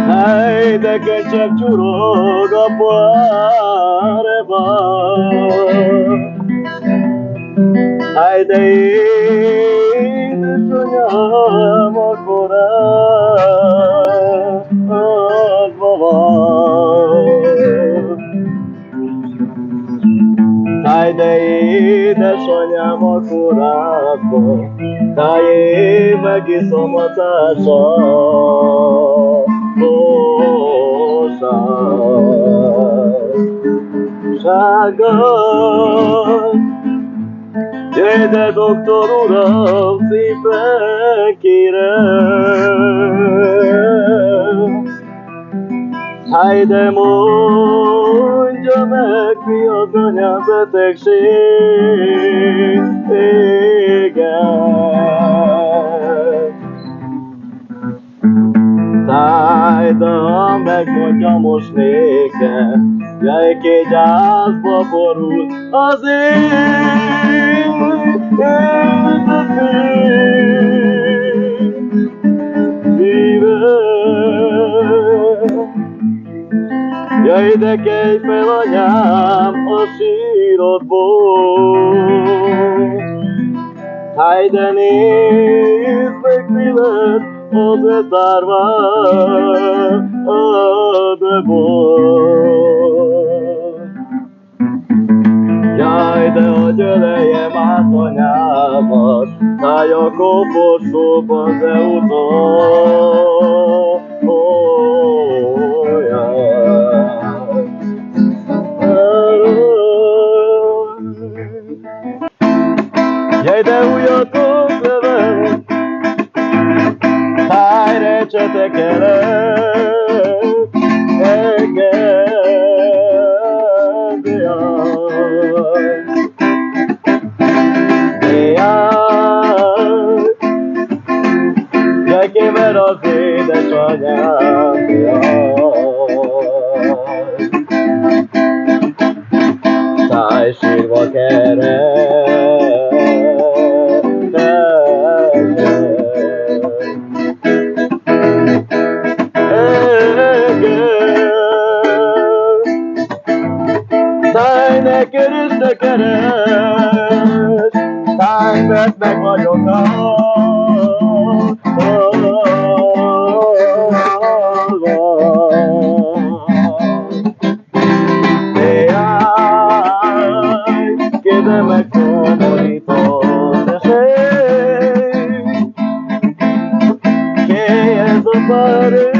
Haide che c'è giuro dopo areva. Haide sogniamo ancora Haide sogniamo ancora Dai megiszom a társam Ságot Jöjj de doktor uram, szépen kérem Haide mondja meg, mi az anyám betegsége Haide, megmondja most nékem Jaj, ki gyászba borult az Jaj, de kelj fel anyám a sírodból Haide, nézd meg, mi lett az etárván a debor Jaj, de hogy öleljem át anyámat Táj a koporsóban, de utol Jaj, de újatok level Táj, recsetek előtt engem Jaj, kémer az édesanyám Táj, sírva Táj, ne keresd, ne keresd Táj, mert meg vagyok Kérde meg komorított esély Ki ez a pár